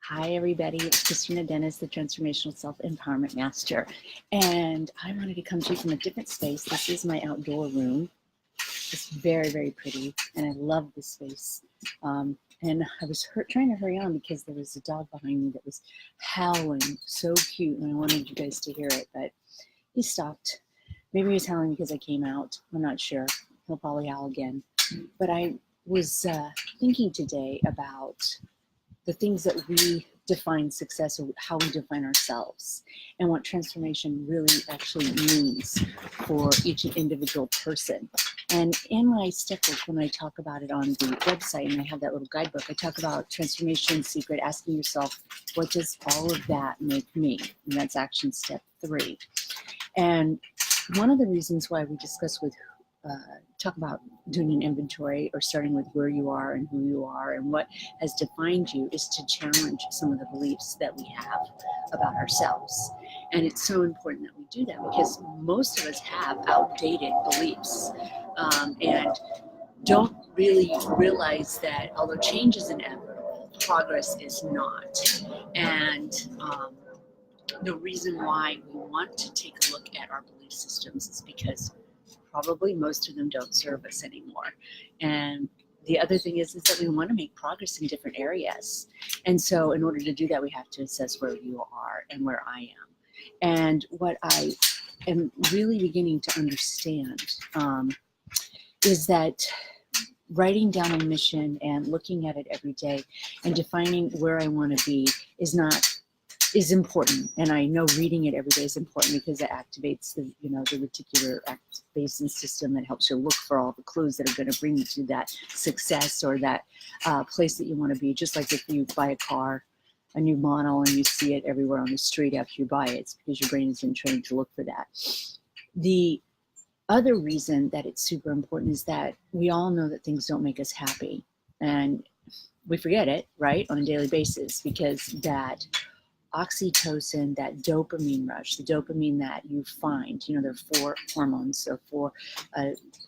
Hi, everybody. It's Kristina Dennis, the Transformational Self-Empowerment Master. And I wanted to come to you from a different space. This is my outdoor room. It's very, very pretty, and I love this space. And I was trying to hurry on because there was a dog behind me that was howling, so cute, and I wanted you guys to hear it, but he stopped. Maybe he was howling because I came out. I'm not sure. He'll probably howl again. But I was thinking today about the things that we define success, or how we define ourselves, and what transformation really actually means for each individual person. And in my step work, when I talk about it on the website, and I have that little guidebook, I talk about transformation secret, asking yourself, what does all of that make me? And that's action step 3. And one of the reasons why we discuss talk about doing an inventory, or starting with where you are and who you are and what has defined you, is to challenge some of the beliefs that we have about ourselves. And it's so important that we do that because most of us have outdated beliefs and don't really realize that although change is inevitable, progress is not. And the reason why we want to take a look at our belief systems is because probably most of them don't serve us anymore. And the other thing is that we want to make progress in different areas. And so in order to do that, we have to assess where you are and where I am. And what I am really beginning to understand is that writing down a mission and looking at it every day and defining where I want to be is important. And I know reading it every day is important because it activates the reticular activation system that helps you look for all the clues that are going to bring you to that success or that place that you want to be. Just like if you buy a car, a new model, and you see it everywhere on the street after you buy it, it's because your brain has been trained to look for that. The other reason that it's super important is that we all know that things don't make us happy, and we forget it, right, on a daily basis, because that oxytocin, that dopamine rush, the dopamine that you find, there are 4 hormones, or 4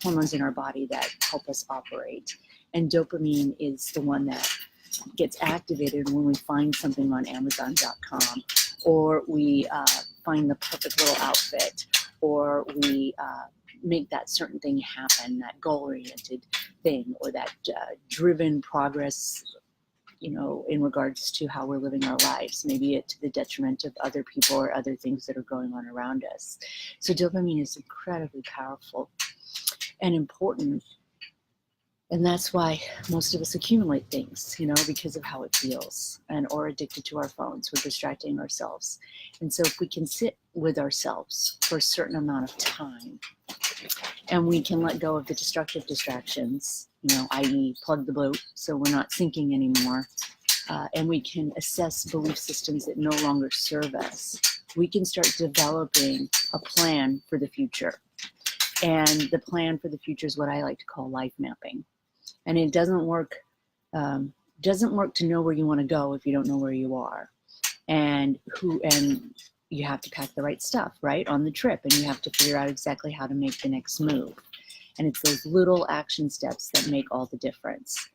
hormones in our body that help us operate. And dopamine is the one that gets activated when we find something on Amazon.com, or we find the perfect little outfit, or we make that certain thing happen, that goal-oriented thing, or that driven progress, in regards to how we're living our lives, maybe it to the detriment of other people or other things that are going on around us. So dopamine is incredibly powerful and important. And that's why most of us accumulate things, because of how it feels, or addicted to our phones. We're distracting ourselves. And so if we can sit with ourselves for a certain amount of time, and we can let go of the destructive distractions, i.e. plug the boat so we're not sinking anymore, and we can assess belief systems that no longer serve us, we can start developing a plan for the future. And the plan for the future is what I like to call life mapping. And it doesn't work to know where you want to go if you don't know where you are, and you have to pack the right stuff, right, on the trip, and you have to figure out exactly how to make the next move. And it's those little action steps that make all the difference.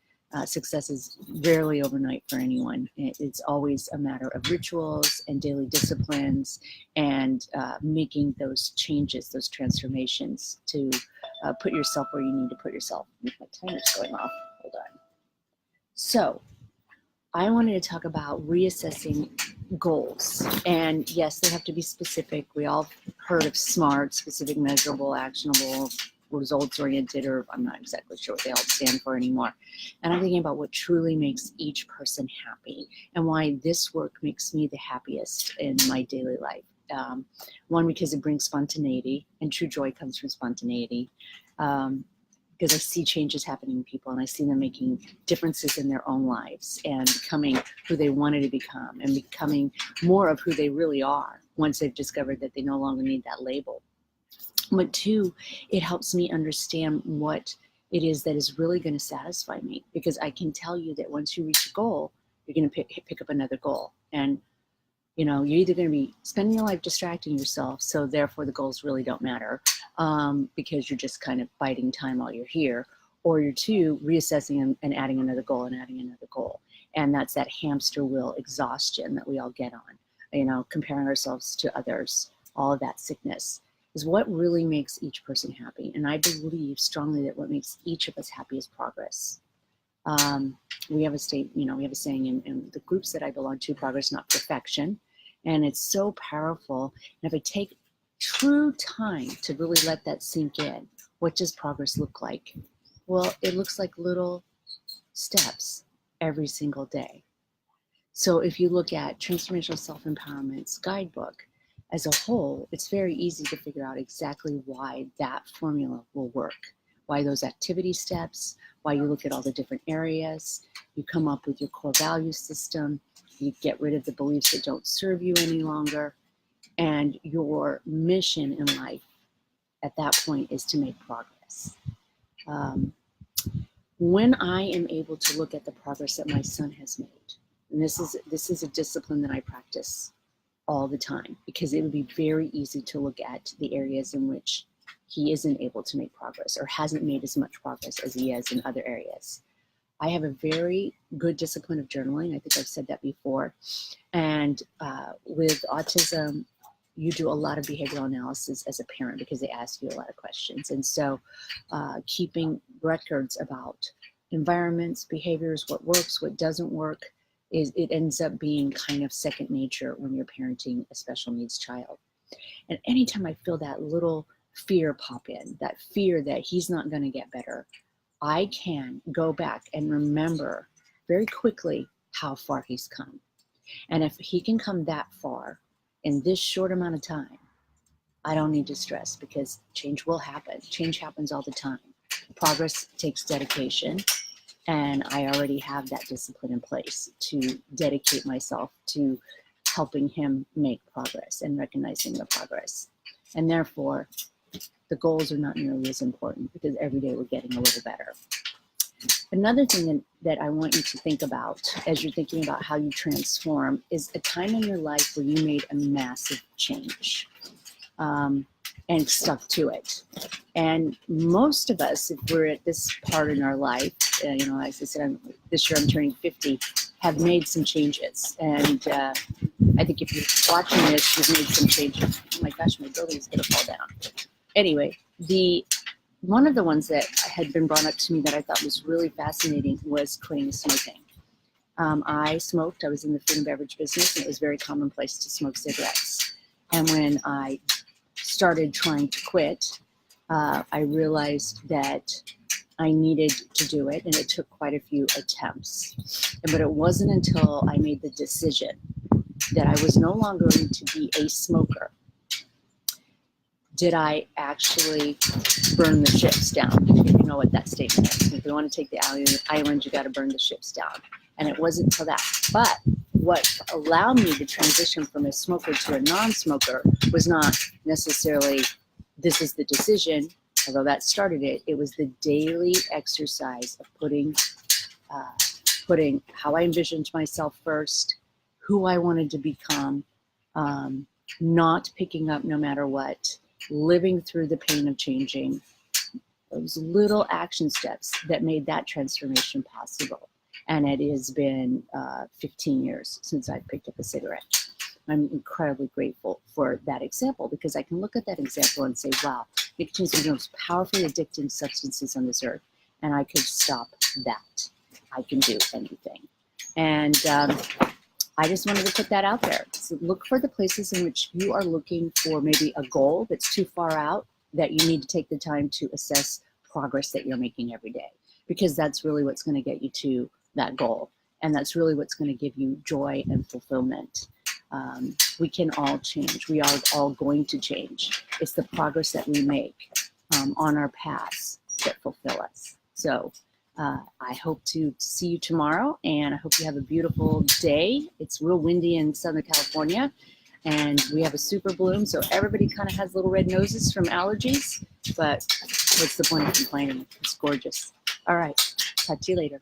Success is rarely overnight for anyone. It's always a matter of rituals and daily disciplines, and making those changes, those transformations to put yourself where you need to put yourself. My timer's going off. Hold on. So I wanted to talk about reassessing goals. And yes, they have to be specific. We all heard of SMART, specific, measurable, actionable, results-oriented, or I'm not exactly sure what they all stand for anymore. And I'm thinking about what truly makes each person happy, and why this work makes me the happiest in my daily life. One, because it brings spontaneity, and true joy comes from spontaneity. Because I see changes happening in people, and I see them making differences in their own lives and becoming who they wanted to become, and becoming more of who they really are once they've discovered that they no longer need that label. But 2, it helps me understand what it is that is really going to satisfy me, because I can tell you that once you reach a goal, you're going to pick up another goal. And you're either going to be spending your life distracting yourself, so therefore the goals really don't matter, because you're just kind of biding time while you're here, or you're 2, reassessing and adding another goal and adding another goal. And that's that hamster wheel exhaustion that we all get on, comparing ourselves to others, all of that sickness is what really makes each person happy. And I believe strongly that what makes each of us happy is progress. We have a saying in the groups that I belong to, progress, not perfection. And it's so powerful. And if I take true time to really let that sink in, what does progress look like? Well, it looks like little steps every single day. So if you look at Transformational Self-Empowerment's guidebook as a whole, it's very easy to figure out exactly why that formula will work, why those activity steps, why you look at all the different areas, you come up with your core value system, you get rid of the beliefs that don't serve you any longer, and your mission in life at that point is to make progress. When I am able to look at the progress that my son has made, and this is a discipline that I practice all the time, because it would be very easy to look at the areas in which he isn't able to make progress or hasn't made as much progress as he has in other areas. I have a very good discipline of journaling. I think I've said that before. And with autism, you do a lot of behavioral analysis as a parent because they ask you a lot of questions. And so keeping records about environments, behaviors, what works, what doesn't work, it ends up being kind of second nature when you're parenting a special needs child. And anytime I feel that little fear pop in, that fear that he's not going to get better, I can go back and remember very quickly how far he's come. And if he can come that far in this short amount of time, I don't need to stress, because change will happen. Change happens all the time. Progress takes dedication. And I already have that discipline in place to dedicate myself to helping him make progress and recognizing the progress. And therefore, the goals are not nearly as important, because every day we're getting a little better. Another thing that I want you to think about as you're thinking about how you transform is a time in your life where you made a massive change and stuck to it. And most of us, if we're at this part in our life, as I said, this year I'm turning 50, have made some changes. And I think if you're watching this, you've made some changes. Oh my gosh, my building is going to fall down. Anyway, one of the ones that had been brought up to me that I thought was really fascinating was quitting smoking. I smoked. I was in the food and beverage business, and it was very commonplace to smoke cigarettes. And when I started trying to quit, I realized that I needed to do it, and it took quite a few attempts. But it wasn't until I made the decision that I was no longer going to be a smoker did I actually burn the ships down. If you know what that statement is. If you want to take the island, you got to burn the ships down. And it wasn't until that. But what allowed me to transition from a smoker to a non-smoker was not necessarily, this is the decision, although that started it. It was the daily exercise of putting how I envisioned myself first, who I wanted to become, not picking up no matter what, living through the pain of changing, those little action steps that made that transformation possible. And it has been 15 years since I've picked up a cigarette. I'm incredibly grateful for that example, because I can look at that example and say, wow, nicotine is one of the most powerfully addicting substances on this earth, and I could stop that. I can do anything. And I just wanted to put that out there. So look for the places in which you are looking for maybe a goal that's too far out, that you need to take the time to assess progress that you're making every day, because that's really what's going to get you to that goal. And that's really what's going to give you joy and fulfillment. We can all change. We are all going to change. It's the progress that we make on our paths that fulfill us. So I hope to see you tomorrow, and I hope you have a beautiful day. It's real windy in Southern California, and we have a super bloom, so everybody kind of has little red noses from allergies, but what's the point of complaining? It's gorgeous. All right, talk to you later.